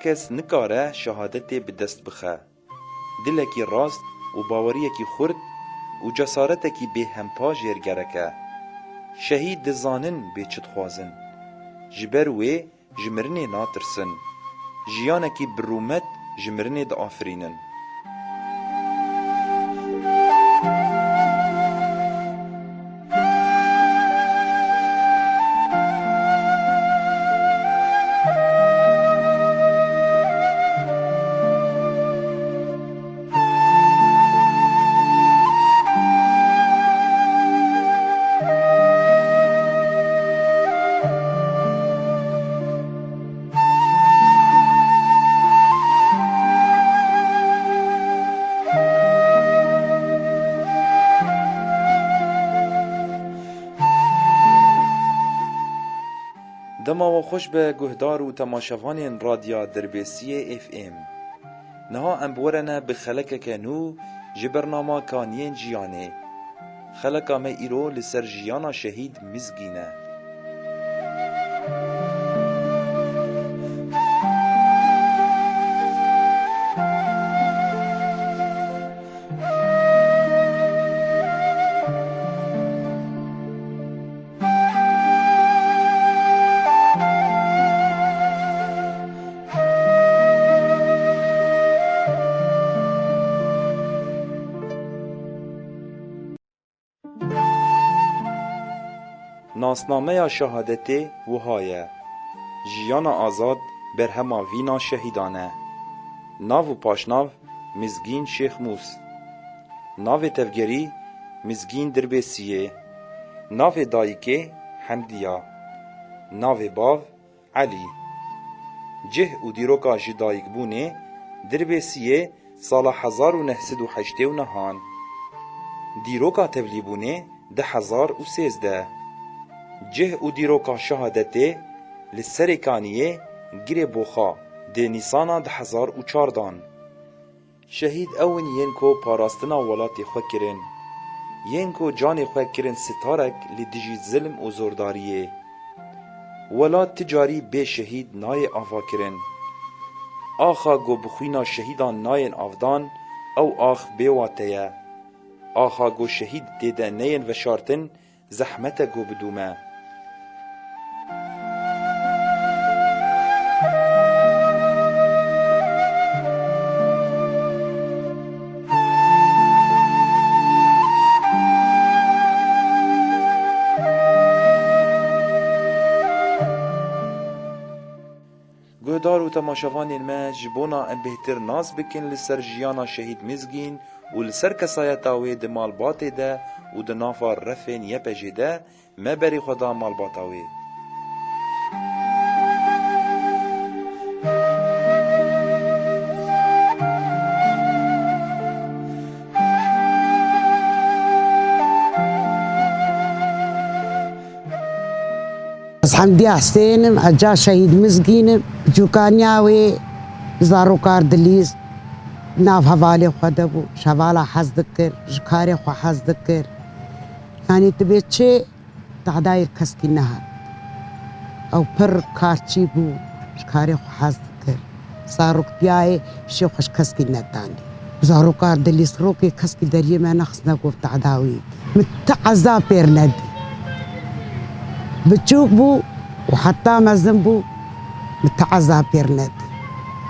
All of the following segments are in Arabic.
کس نکاره شهادتی به دست بخه. دلکی راست و باوریکی خورد و جسارتکی به همپا جرگرکه. شهید دزانن به چت خوازن. جبر وی جمرنی ناترسن. جیانکی برومت جمرنی دا آفرینن. دما و خوش به گهدار و تماشاوان رادیا دربیسی اف ام. نها امبورنا بخلق کنو جبرنامه کانین جیانه. خلقا ما ایرو لسر جیانا شهید مزگینه. ناسنامه شهادتی وهایه جیان آزاد برهما وینا شهیدانه. ناو و پاشناو مزگین شیخ موس. ناو تفگری مزگین دربیسیه. ناو دایکه حمدیه. ناو باو علی. جه و دیروکا جدایک بونه دربیسیه سال 1989 دیروکا تبلی بونه 2013. جه و دیروکا شهادته لسرکانیه گره بوخا ده نیسانا 2014. شهید اون ینکو پاراستنا ولاتی خواه کرن. ینکو جان خواه کرن ستارک لدیجی ظلم و زورداریه. ولات تجاری به شهید نای آفا کرن. آخا گو بخوینا شهیدان ناین آفدان او آخ بیواتیه. آخا گو شهید دیده نین و شارتن زحمت گو بدومه. گهدار و تماشاوان ما جبونا ام بهتر ناز بکن لسر جیانا شهید مزگین و لسر کسایتا وی ده مالباته ده و ده نافا رفین یپجه ده ما بری خدا مالباتا وی. حمدی حسینم اجا شهید مزگینم جوکانیاوی زارو کار دلیز ناف حوالی خود بو شوالا حزد کر جکاری خو حزد کر یعنی تبی چه تعدای کسکی نهار او پر کارچی بو جکاری خو حزد کر زارو بیای شی خوش کسکی نتانی زارو کار دلیز رو که کسکی دریه من نخص نگفت تعداوی متعذاب پیر ندی بتشوف بو وحتى مزن بو متعذب بيرند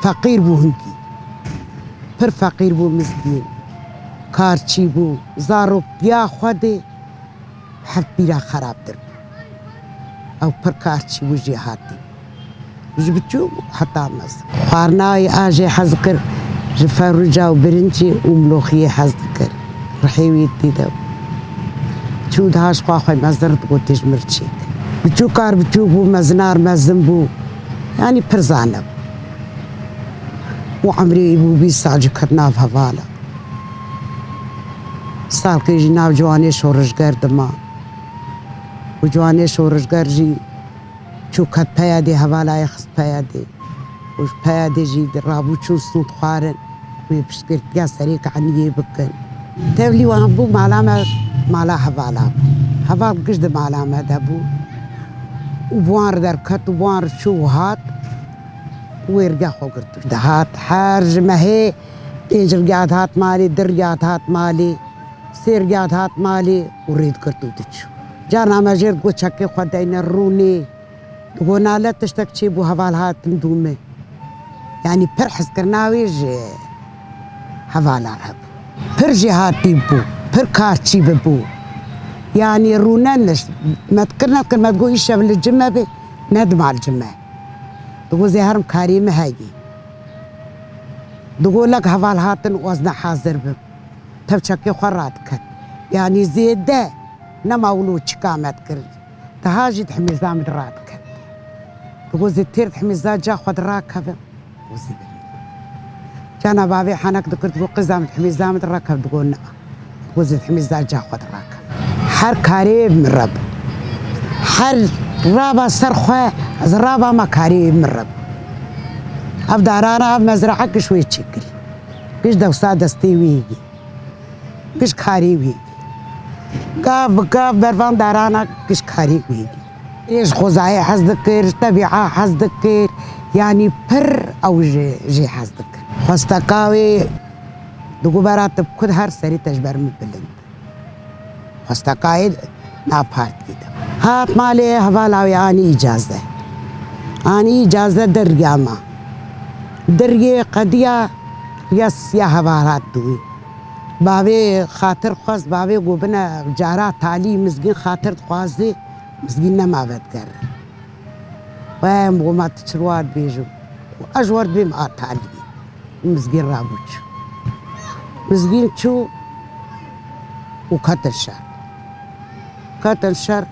فقير بو هنكي پر فقير بو مسكين كارچي بو زارو بيا خودي حد بيرا خراب در او پر كارچي بو جهاتي بتشوف حتى مزن خارناي اجي حذكر جفرجا وبرنجي وملوخيه حذكر رحيوي تيدا شو دهاش خواخي مزرت قوتش مرچيك بچو کار بچو بو مزنار مزن بو یعنی پرزانه و عمری بو 20 سال کرنا في حوالا سال که جناب جوانی شورشگر دما و جوانی شورشگر جی چو کت پیادی حوالا یخست پیادی و پیادی جی در رابو چون سنود خوارن و بشکر تیا سریک عنیه بکن تبلی وان بو مالا حوالا حوال قشد مالا مده بو و بوار در کت و بوار شو هات ويرجع خوكرتو دهات حرج ما هي تنجر هات مالي در هات مالي سير هات مالي وريد كرتو تشو جانا ما جير قو تشكي خدين الروني تقولنا لا تشتكي بو هفالهات ندومي يعني برحس كرناويج هفالها هبو بر جهاتي بو بر كارتشي ببو يعني رونانش ما تكرنا كلمة تقول إيش شغل الجمة بي ندم على الجمة تقول زي هرم كريمة هاجي تقول لك هفالهاتن وزن حاضر بب تبشكي خراتك يعني زيد ده نما ولو شكامات كر تهاجي تحمي زام دراتك تقول زي تير تحمي زاجا خد راكب وزي كان بابي حنك ذكرت تقول قزام تحمي زام دراكب تقول نا تقول زي تحمي زاجا خد راكب حر كريم من رب حر رابا سرخة رابا ما كريم من رب أبدارانا مزرعة شوي تشكل كيش دو سادستي ويجي كيش كاري ويجي قاب برفان دارانا كيش كاري ويجي إيش خزايا حزدكر طبيعة حزدكر يعني بر أو جي حزدكر خستقاوي دقو براتب كل هر سري تجبر من بلند خستقاوي نابارت كده هات مالي هفالاوي أني إجازة درقاما درقي قديا يس يا هفالات دوي بابي خاطر خواز بابي قوبنا جارا تالي مزقين خاطر خوازي مزقين ما بتقر وهم وما تشروات بيجو وأجور بيم تالي مزقين رابوش مزقين شو وكتل شر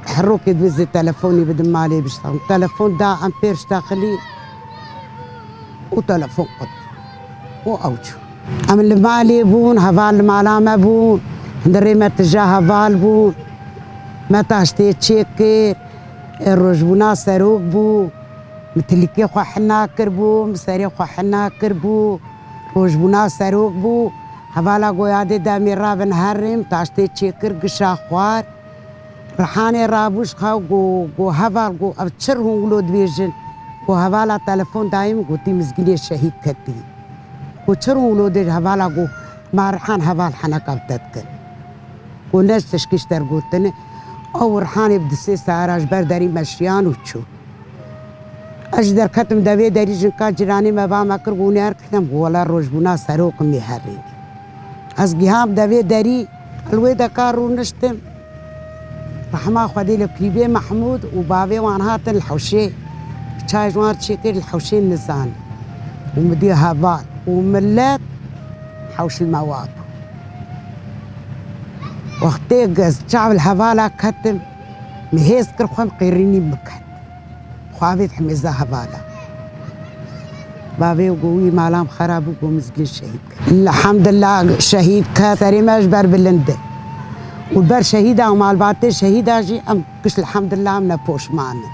حروك يدوزي تلفوني بدم مالي بيشتغل تلفون دا أمبير اشتغلي وتلفون قد وأوجو أم اللي مالي بون هفال مالا ما بون هندري ما تجاه هفال بون ما تاشتي تشيكير الرجبونا سروق بو متلكي خو حنا كربو مساري خو حنا كربو رجبونا سروق بو هفالا قويادي دامي رابن هرم تاشتي تشيكير قشا خوار رحاني رابوش خاو قو هفال قو أبتشرهم ولود بيجن قو هفالا تلفون دايم قوتي مزقلي الشهيد كتي وشرو ولودي هفالا قو ما رحان هفال حنك أبتدكن وناس تشكيش ترقوتني أو رحاني بدسي ساراج برداري مشيان وشو أجدر كتم دابي داري جنكا جراني ما با مكر قوني أركتم ولا روجبونا سروق ميهرين أزقيهام دابي داري الويدا كارو نشتم رحمة خدي لبكيبي محمود وبابي وانهاتن الحوشي بشاي جوار تشيكير الحوشي النزان ومدي هفال وملات حوش المواد وقتي شعب الهفالة كتم مهيز كرخم قيريني مكت خوابيت حميزة هفالة بابي وقوي مالام خراب وقو مسجين شهيد الحمد لله شهيد كثري ما اجبر باللندة والبر شهيدة ومال باتي شهيدة جي ام كش الحمد لله من بوش معنا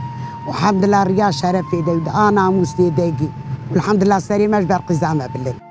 والحمد لله ريال شرف يدي انا موسي ديجي والحمد لله سري ما اجبر قزامة باللندة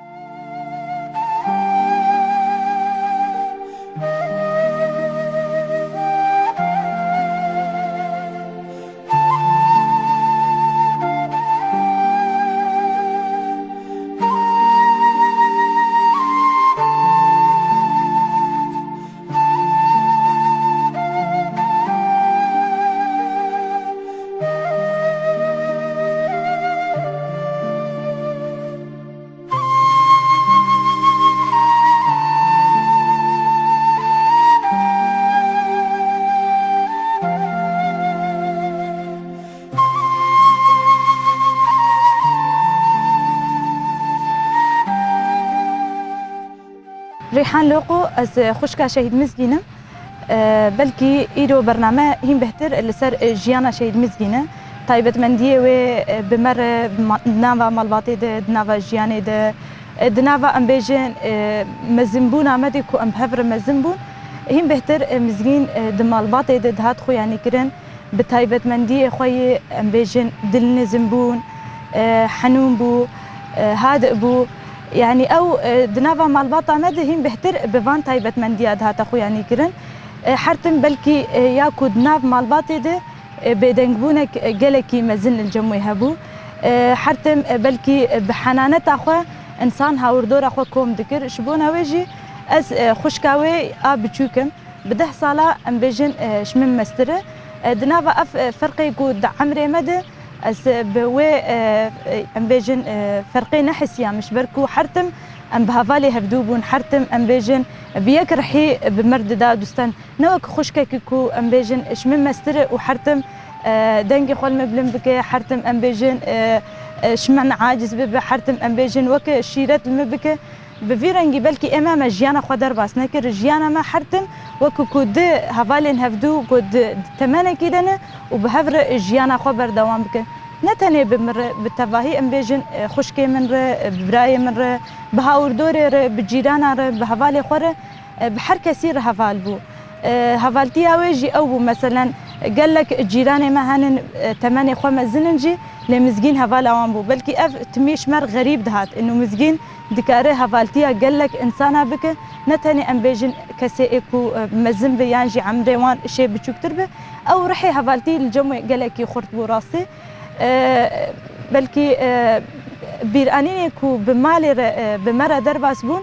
ريحان لوقو از خوشكا شهيد مزگینه بلكي ايدو برنامه هم بهتر لسر جيانا شهيد مزگینه تايبت منديه و بمر دناوا مالباتي دناوا جياني دناوا ام بيجن مزنبون عمدي كو ام بهفر مزنبون هم بهتر مزگین دمالباتي دهات خو يعني كرن بتايبت منديه خوي ام بيجن دل نزنبون حنون بو هادئ بو يعني او دنافا مالباطا مدهم بهتر بفان تايبت منديات هاتا خو يعني كرن حرتم بلكي ياكو دناف مالباطي ده بدنجبونك جلكي مزن الجموي هبو حرتم بلكي بحنانت أخو إنسان هاوردور أخو كوم دكر شبونا ويجي از خوشكاوي بچوكم بده سالا ام بيجن شمم مستره دنابا اف فرقي قود عمري مدى از بوي ام بيجن فرقي نحسيا مش بركو حرتم ام بهافالي هفدوبون حرتم ام بيجن بيك رحي بمرد دا دوستان نوك خوشكاكيكو ام بيجن شمم مستره وحرتم دنگي خول مبلم بك حرتم ام بيجن شمن عاجز بب حرتم ام بيجن وك شيرت المبكه بفيرنجي بلكي امام جيانا خدر باس نكر جيانا ما حرتم وكو كود هفالين هفدو كود تمانا كيدنا وبهفر جيانا خبر دوام بك نتني بمر بالتفاهي ام بيجن خشكي من براي من بهاور دوري بجيرانا بهفالي خور بحر كثير هفال بو هفالتي ويجي او مثلا قال لك جيراني ما هن تماني خمس زننجي لمزجين هفال اوان بو بلكي اف تميش مر غريب دهات انه مزجين دكاره هفالتيا قال لك انسانا بك نتني ام بيجن كسيكو مزن بيانجي عمري وان شيء بتشكتر به او رحي هفالتي الجمع قال لك يخرط بو راسي بلكي بيرانيني كو بمالي بمرة درباس بون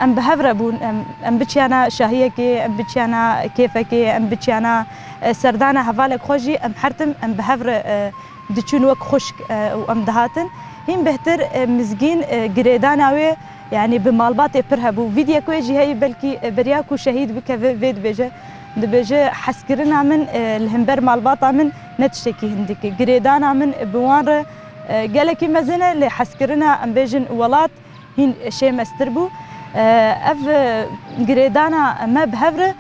ام بهفر بون ام بتشانا شاهيكي ام بتشانا كيفكي ام بتشانا سردانا هفالك خوجي ام حرتم ام بهفر دچون وك خشك وام دهاتن هم بهتر مزگین گریداناوی يعني بمالبات برهبو فيديو كويجي هي بلكي برياكو شهيد بك فيد بيجا دبيجا حسكرنا من الهمبر مالباطا من نتشتكي هندك جريدانا من بوان قالكي مزنه اللي حسكرنا ام بيجن ولات هين شيء مستربو اف جريدانا ما بهفر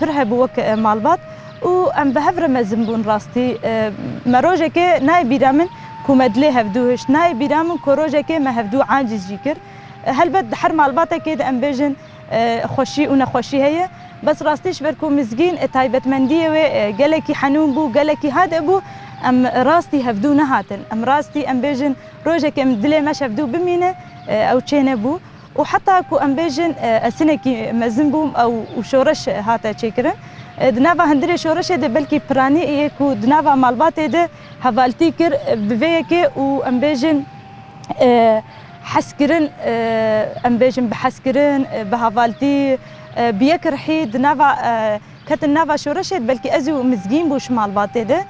برهبو وك مالبات و ام بهفر مزنبون راستي مروجك ناي بيرامن كومدلي هفدوهش ناي بيرامن كوروجك ما هفدو عاجز جيكر هل بد حر مالباتا كيد ام بيجن خوشي ونخوشي هي بس راستيش بركو مزجين تايبت منديه وقالكي حنون بو قالكي هذا بو ام راستي هفدو نهاتن ام راستي ام بيجن روجك ام دلي ما شفدو بمينه او تشينه بو وحتى كو ام بيجن اسنكي مزنبو او شورش هاتا تشيكرن دنافا هندري شورش ده بلكي براني اي كو دنافا مالبات ده هفالتي كر بفيكي و ام بيجن حسكرن ام بيجن بحسكرن بهفالتي بيكر حيد نافا كتن نافا شورشت بلكي ازو مزجين بوش مالبات ده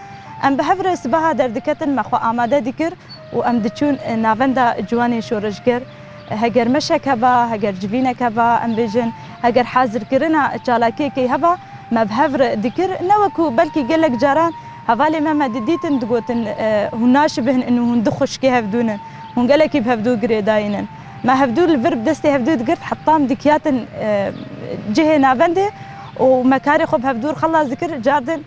ام بهفر سبها دردكتن مخو آماده ديكر و ام دچون نافندا جواني شورشگر هگر مشک هبا هگر جبینک هبا ام بيجن هگر حاضر كرنا چالاكي كي هبا ما بهفر ديكر نوكو بلكي قالك جاران هفالي ما ديتن دقوتن هناش بهن انه هندخش كي هفدونن هون قالك بهفدو قريداينن ما هفدو الفرب دستي هفدو دقرت حطام ديكياتن جهه نافنده ومكاري خب هفدور خلاص ذكر جاردن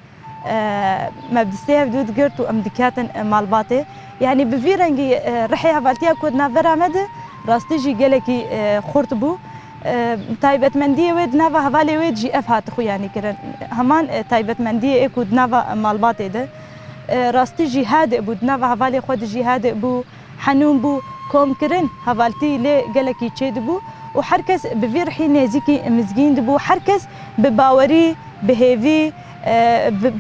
ما بدستي هفدو دقرت وام ديكياتن مالباتي يعني بفيرنجي رحي هفالتيا كود نافرا مده راستيجي قالكي خورتبو تايبت منديه ويد نافا هفالي ويد جي اف هات خو يعني كرن همان تايبت منديه اكود نافا مالباتي ده راستي جهاد ابو نافا هفالي خود جهاد ابو حنون بو كوم كرن هفالتي لي قالكي تشيد بو وحركز بفيرحي نازيكي مزجين دبو حركز بباوري بهيفي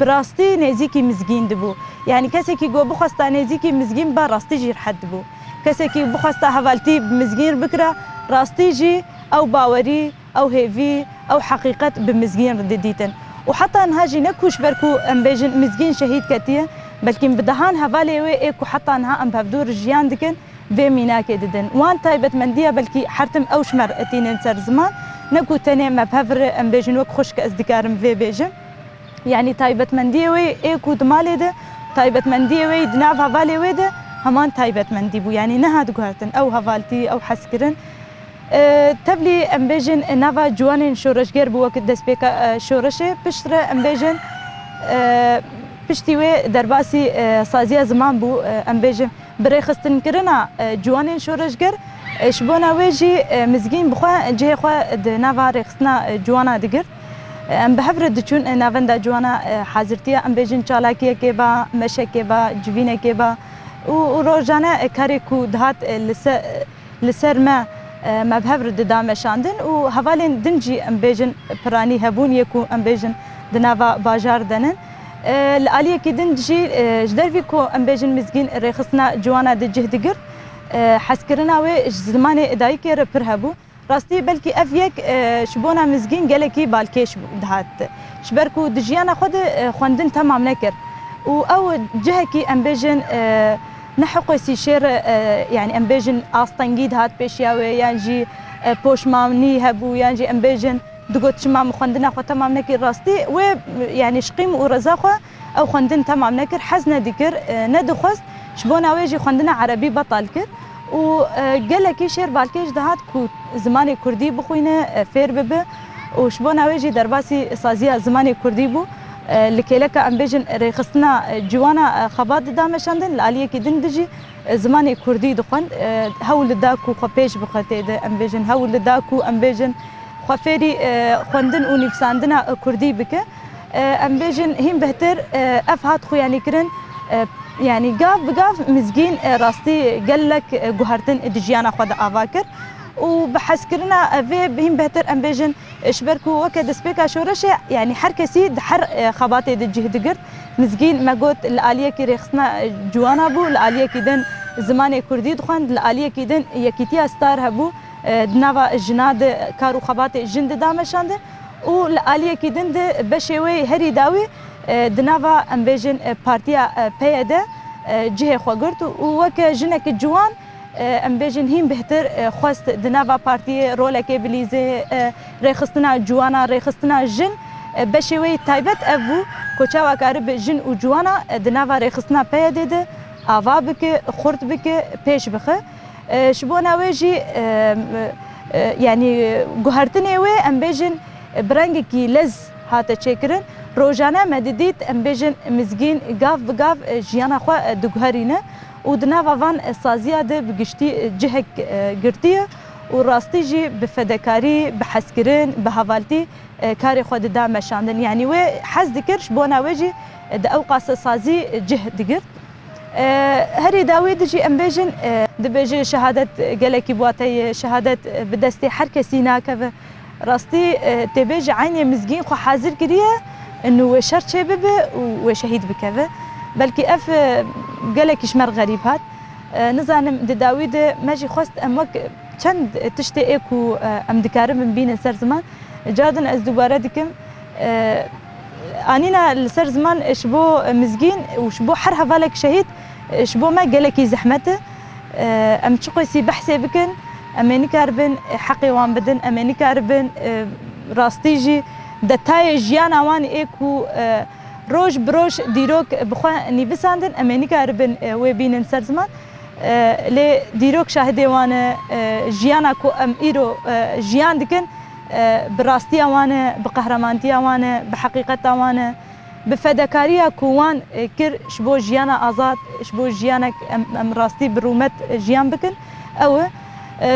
براستي نازيكي مزجين دبو يعني كسكي جو بخستا نازيكي مزجين با راستي جي حد بو كسكي بخستا هفالتي بمزجين بكره راستي جي او باوري او هيفي او حقيقه بمزجين رديتن وحتى نهاجي نكوش بركو ام بيجن مزجين شهيد كتيه بلكن بدهان هفالي وي ايكو حتى انها ام بهدور جيان دكن في ميناكي ددن وان تايبت منديه بلكي حرتم او شمر اتينن سر زمان نكو تاني ما بهفر ام بيجن وك خشك ازدكارم في بيجن يعني تايبت منديه وي ايكو دمالي ده تايبت منديه وي دناف هفالي وي ده همان تايبت مندي بو يعني نها دقهرتن او هفالتي او حسكرن تبلي ام بيجن نافا جوانين شورش غير بو وقت دس بيكا شورشه بشتر ام بيجن بشتي درباسي سازيا زمان بو ام بيجن بريخستن كرنا جوانين شورش غير شبونا ويجي مزجين بخوا جهه خوا نافا ريخستنا جوانا دغر ام بحفر دچون نافندا جوانا حاضرتيا ام بيجن چالاكيه كيبا مشكيبا جوينه كيبا وروجانا كاريكو دهات لسر ما بهفر ددام شاندن و هفالين دنجي ام بيجن براني هبون يكو ام بيجن دنافا باجار دنن الآلية كيدن جي جدر فيكو أم بيجن مزجين ريخصنا جوانا دجه دقر حسكرنا و زمان دايك ربر هبو راستي بلكي أفيك شبونا مزجين قالكي بالكيش دهات شبركو دجيانا خود خواندن تمام نكر أو جهكي أم بيجن نحقسي شير يعني أم بيجن أستنجيد هات بيشياوي يعني بوش مامني هبو يعني أم بيجن دقوت شمام خواندنا خو تمام نكر راستي و يعني شقيم ورزاخو أو خواندن تمام نكر حزنا دكر ندخست شبونا ويجي خواندنا عربي بطل كر وقالكي شير بالكيش دهات كو زماني كردي بخوينه فير ببه وشبونا ويجي درباسي سازيا زماني كردي بو لكيلك ام بيجن ريخصنا جوانا خبات دامشاندن الاليه كي دندجي زماني كردي دخن هول داكو خبيش بخته ام بيجن هول داكو ام بيجن خفيري خوندن ونفساندنا كردي بك ام بيجن هم بهتر افهات خو يعني كرن يعني قاف بقاف مزجين راستي قال لك جوهرتن دجيانا خد افاكر وبحسكرنا في بهم بهتر ام بيجن شبركو وكد سبيكا شورشه يعني حركسي دحر خباتي دجه دقر مزجين ما قلت الاليه كي رخصنا جوانا بو الاليه كيدن زمان كردي دخان الاليه كيدن يكيتيا ستار هبو دنافا جناد كارو خباتي جند دامشاند والاليه كيدن بشوي هري داوي دنافا ام بيجن بارتيا بيدا جهه خوغرت وك جنك جوان ام بيجن هيم بهتر خواست دنافا بارتي رولك بليزه ريخستنا جوانا ريخستنا جن بشوي تايبت ابو كوچاوا قرب جن و جوانا دنافا ريخستنا بيدا ده اوا بك خرط بك پیش بخه شبونا ويجي يعني جوهرتني وي ام بيجن برنگكي لز هاته چكرن روزانه مدديت ام بيجن مزگين قاف بقاف جيانا خو دغهرينه ودنا وان سازيا ده بگشتي جهك گرتيه وراستي جي بفدكاري بحسكرين بهوالتي كاري خود دامشاندن يعني و حز دكرش بونا وجي د اوقاس سازي جه دقر هري داوود جي ام بيجن دبيجي شهاده قالكي بواتي شهاده بدستي حركه ناكبه راستي تبيج عيني مزگين خو حاضر كريه انه شر شباب وشهيد بكذا بلكي اف قالك شمر غريب هات نزانم داوود ماجي خوست امك چند تشتي ايكو ام دكار من بين سر زمان جادن از دوباره دكم انينا السر زمان شبو مزگين وشبو حر هفالك شهيد شبو ما قالك زحمته ام تشقسي بحثي بكن اماني كاربن حقي وان بدن اماني كاربن راستيجي دتای جیانا وان ايكو روج بروش ديروك بخوا نيفساندن اماني كاربن و بينن سر زمان لي ديروك شاهدي وان جيانا كو ام ايرو جيان دكن براستيا وان بقهرمانتيا وان بحقيقتا وان بفدكاريا كوان كر شبو جيانا ازاد شبو جيانك ام راستي برومت جيان بكن او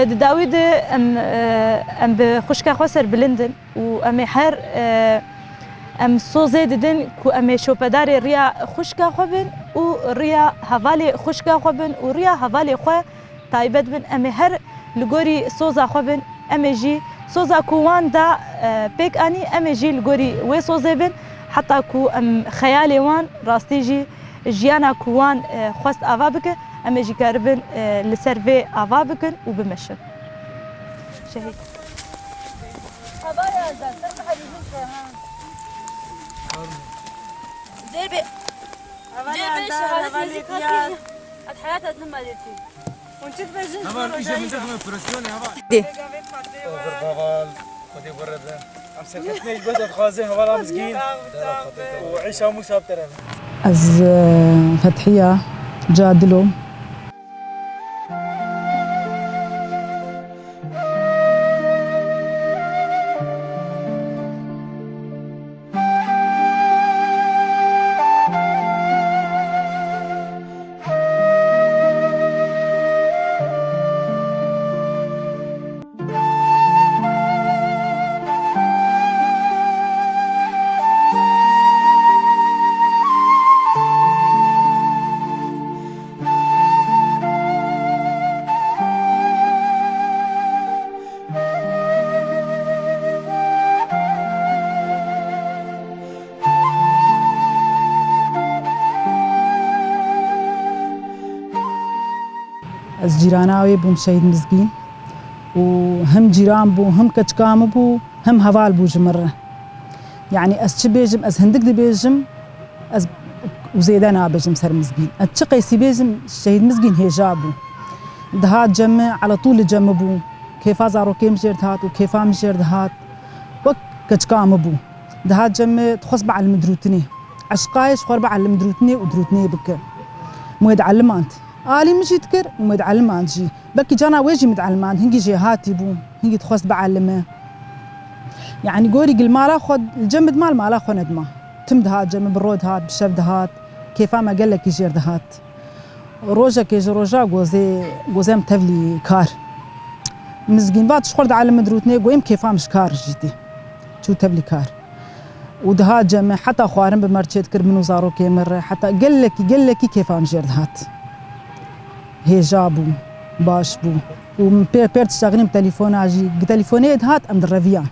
داوود ام بخشكا خسر بلندن وام هر ام سوزي ددن كو ام شوبداري ريا خشكا خبن وريا هوالي خشكا خبن وريا هوالي خو تايبت بن ام هر لغوري سوزا خبن ام جي سوزا كوان دا بيك اني ام جي لغوري وي سوزي بن حتى كو ام خيالي وان راستيجي جيانا كوان خواست افابك ام جي كاربن لسيرفي افابكن وبمشن شهيد ابايا زاد حبيبي ديربي ديربي شغاله مزيكا الحياه لما ديتي وانت تبجن هبال ايش من زخم برسيون هبال دي هبال خدي برده امسكتني بدت خازن هبال مسكين وعيشه مصاب ترى از فتحيه جادلو از جیراناوی بوم شهید مزگین و هم جیران بو هم کچکام بو هم هوال بو جمره يعني از چه بيجم از هندك دي بيجم از وزيدانا بيجم سر مزجين اتش قيسي بيجم شهيد مزجين هي جابو دهات جمع على طول جمبو كيفا زارو كيم جيرد هات وكيفا مجيرد هات وك كتكام بو دهات جمع تخص بعل المدروتني عشقايش خور بعل المدروتني ودروتني بك مويد علمانت آلي مجي تكر ومويد علمانت جي بكي جانا ويجي متعلمانت هنجي جي هاتي بو هنجي تخص بعلمه يعني قوري قل مالا خد الجمد مال مالا خو ندمه تم دهات جمد بالرود هات بالشف دهات كيفا ما قال لك يجير دهات روجا كيجي روجا قوزي متفلي كار مزقين بعد شخور على مدروتني قويم كيفا مش كار جيتي شو تفلي كار ودهات جمع حتى خوارن بمرشيت كر منو زارو كيمر حتى قال لك كيفا مجير دهات هي جابو باش بو وبير تشتغلين بتليفون اجي تليفوني دهات ام الرفيان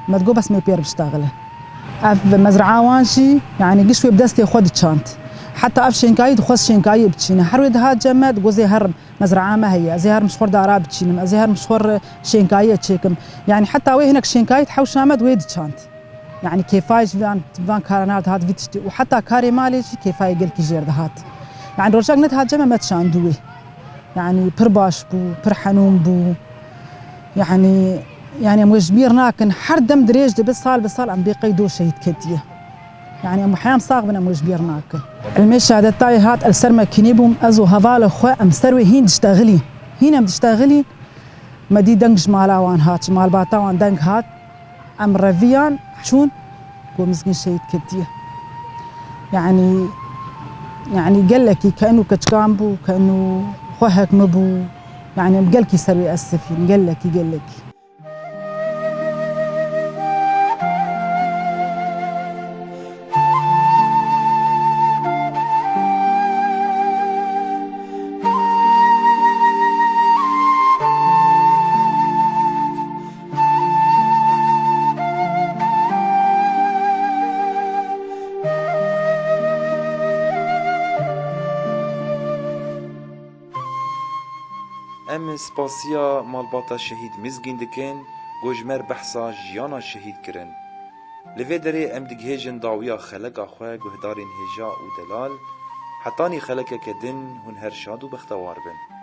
ما تقول بس ما بير بشتغله اف مزرعه وانشي يعني قشوي بدستي خد تشانت حتى اف شنكاي تخص شنكاي بتشينا حروي دهات جماد جوزي هرم مزرعه ما هي زي هرم مشخور دارا بتشينا زي هرم مشخور شنكاي تشيكم يعني حتى وي هناك شنكاي تحوش نامد ويد تشانت يعني كيفاش فان كارنات هات فيتشتي وحتى كاري مالي كيفاي قال كي جير دهات يعني رجاك نت هات جمع ما تشاندوي يعني برباش بو برحنون بو يعني مجبير ناكن حر دم دريج دي بالصال عم بيقيدو شهيد كديه يعني ام حيام صاغبنا مجبير ناكن المشهد تاعي هات السرمه كنيبوم ازو هفال خو ام سروي هين تشتغلي هنا بتشتغلي ما دي دنج مالا وان هات مال باتا وان دنج هات ام رفيان شون هو مسكين شهيد كديه يعني قال لك كانه كتكامبو كانه خوهك مبو يعني قال كي سروي اسفين قال لك ام سپاسیا مالباتا شهید مزگین دکن گوجمر بحثا جیانا شهید کرن لوی دره ام دگهیجن داویا خلقا خواه گهدارین هجا و دلال حتانی خلقا کدن هن هر شاد و بختوار بن